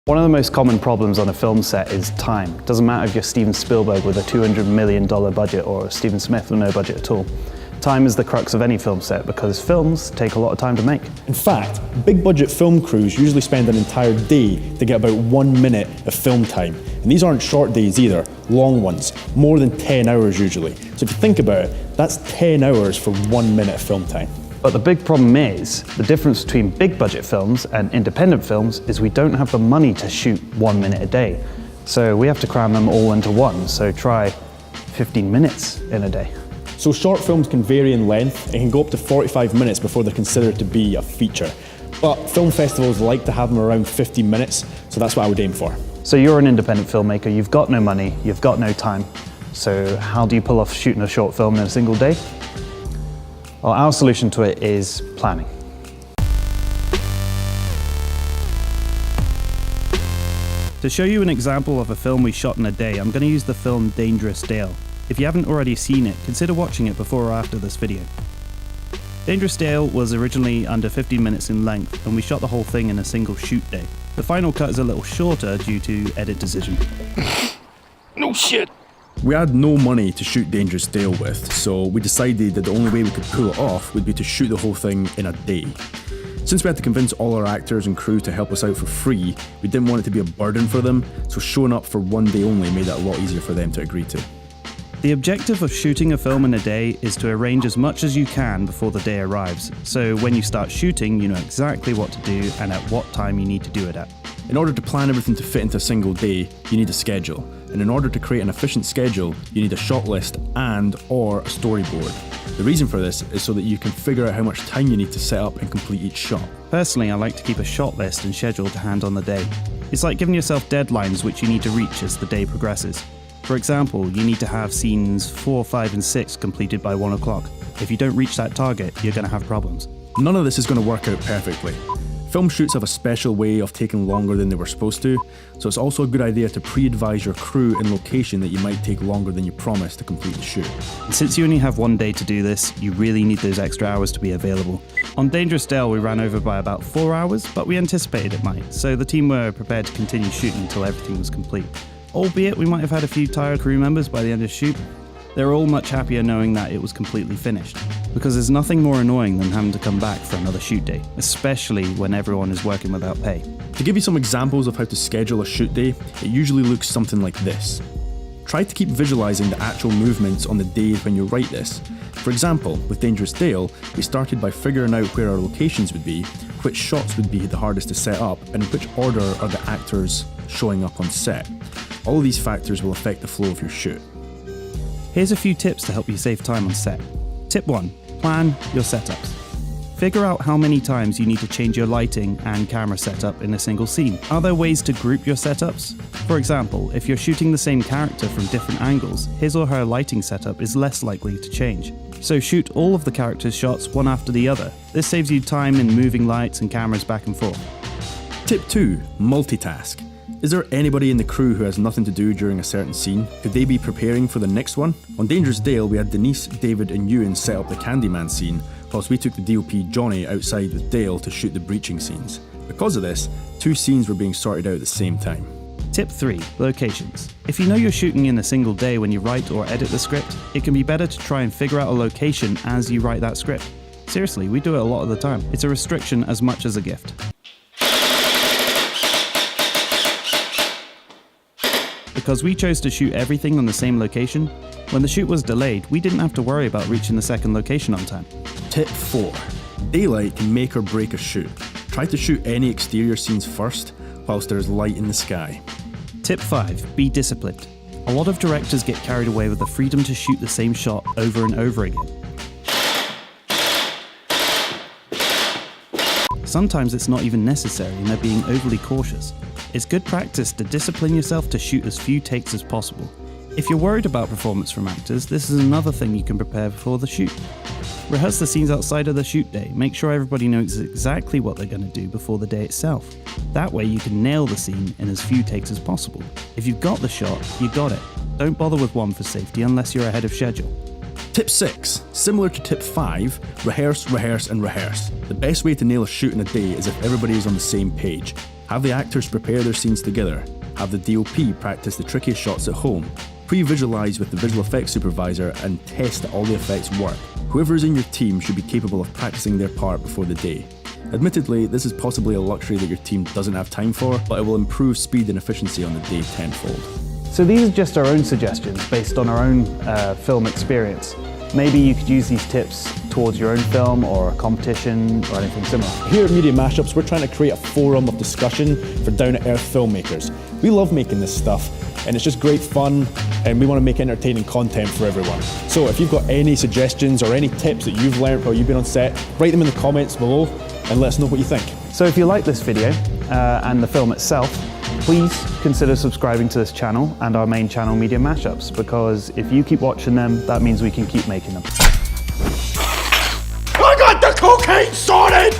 One of the most common problems on a film set is time. It doesn't matter if you're Steven Spielberg with a $200 million budget or Steven Smith with no budget at all. Time is the crux of any film set because films take a lot of time to make. In fact, big budget film crews usually spend an entire day to get about 1 minute of film time. And these aren't short days either, long ones, more than 10 hours usually. So if you think about it, that's 10 hours for 1 minute of film time. But the big problem is, the difference between big budget films and independent films is we don't have the money to shoot 1 minute a day. So we have to cram them all into one, so try 15 minutes in a day. So short films can vary in length. It can go up to 45 minutes before they're considered to be a feature. But film festivals like to have them around 50 minutes, so that's what I would aim for. So you're an independent filmmaker, you've got no money, you've got no time. So how do you pull off shooting a short film in a single day? Well, our solution to it is planning. To show you an example of a film we shot in a day, I'm going to use the film Dangerous Dale. If you haven't already seen it, consider watching it before or after this video. Dangerous Dale was originally under 15 minutes in length, and we shot the whole thing in a single shoot day. The final cut is a little shorter due to edit decision. No shit! We had no money to shoot Dangerous Dale with, so we decided that the only way we could pull it off would be to shoot the whole thing in a day. Since we had to convince all our actors and crew to help us out for free, we didn't want it to be a burden for them, so showing up for 1 day only made it a lot easier for them to agree to. The objective of shooting a film in a day is to arrange as much as you can before the day arrives, so when you start shooting, you know exactly what to do and at what time you need to do it at. In order to plan everything to fit into a single day, you need a schedule. And in order to create an efficient schedule, you need a shot list and/or a storyboard. The reason for this is so that you can figure out how much time you need to set up and complete each shot. Personally, I like to keep a shot list and schedule to hand on the day. It's like giving yourself deadlines which you need to reach as the day progresses. For example, you need to have scenes 4, 5 and 6 completed by 1 o'clock. If you don't reach that target, you're going to have problems. None of this is going to work out perfectly. Film shoots have a special way of taking longer than they were supposed to, so it's also a good idea to pre-advise your crew and location that you might take longer than you promised to complete the shoot. And since you only have 1 day to do this, you really need those extra hours to be available. On Dangerous Dale, we ran over by about 4 hours, but we anticipated it might, so the team were prepared to continue shooting until everything was complete. Albeit we might have had a few tired crew members by the end of the shoot. They were all much happier knowing that it was completely finished, because there's nothing more annoying than having to come back for another shoot day, especially when everyone is working without pay. To give you some examples of how to schedule a shoot day, it usually looks something like this. Try to keep visualizing the actual movements on the days when you write this. For example, with Dangerous Dale, we started by figuring out where our locations would be, which shots would be the hardest to set up, and in which order are the actors showing up on set. All of these factors will affect the flow of your shoot. Here's a few tips to help you save time on set. Tip 1. Plan your setups. Figure out how many times you need to change your lighting and camera setup in a single scene. Are there ways to group your setups? For example, if you're shooting the same character from different angles, his or her lighting setup is less likely to change. So shoot all of the characters' shots one after the other. This saves you time in moving lights and cameras back and forth. Tip 2. Multitask. Is there anybody in the crew who has nothing to do during a certain scene? Could they be preparing for the next one? On Dangerous Dale, we had Denise, David and Ewan set up the Candyman scene, whilst we took the DOP Johnny outside with Dale to shoot the breaching scenes. Because of this, 2 scenes were being sorted out at the same time. Tip 3. Locations. If you know you're shooting in a single day when you write or edit the script, it can be better to try and figure out a location as you write that script. Seriously, we do it a lot of the time. It's a restriction as much as a gift. Because we chose to shoot everything on the same location, when the shoot was delayed, we didn't have to worry about reaching the second location on time. Tip 4. Daylight can make or break a shoot. Try to shoot any exterior scenes first, whilst there is light in the sky. Tip 5. Be disciplined. A lot of directors get carried away with the freedom to shoot the same shot over and over again. Sometimes it's not even necessary and they're being overly cautious. It's good practice to discipline yourself to shoot as few takes as possible. If you're worried about performance from actors, this is another thing you can prepare before the shoot. Rehearse the scenes outside of the shoot day. Make sure everybody knows exactly what they're going to do before the day itself. That way you can nail the scene in as few takes as possible. If you've got the shot, you got it. Don't bother with one for safety unless you're ahead of schedule. Tip 6. Similar to tip 5, rehearse, rehearse and rehearse. The best way to nail a shoot in a day is if everybody is on the same page. Have the actors prepare their scenes together. Have the DOP practice the trickiest shots at home. Pre-visualize with the visual effects supervisor and test that all the effects work. Whoever is in your team should be capable of practicing their part before the day. Admittedly, this is possibly a luxury that your team doesn't have time for, but it will improve speed and efficiency on the day tenfold. So these are just our own suggestions based on our own film experience. Maybe you could use these tips towards your own film or a competition or anything similar. Here at Media Mashups, we're trying to create a forum of discussion for down-to-earth filmmakers. We love making this stuff, and it's just great fun, and we want to make entertaining content for everyone. So if you've got any suggestions or any tips that you've learned while you've been on set, write them in the comments below and let us know what you think. So if you like this video and the film itself, please consider subscribing to this channel and our main channel, Media Mashups, because if you keep watching them, that means we can keep making them. I got the cocaine sorted!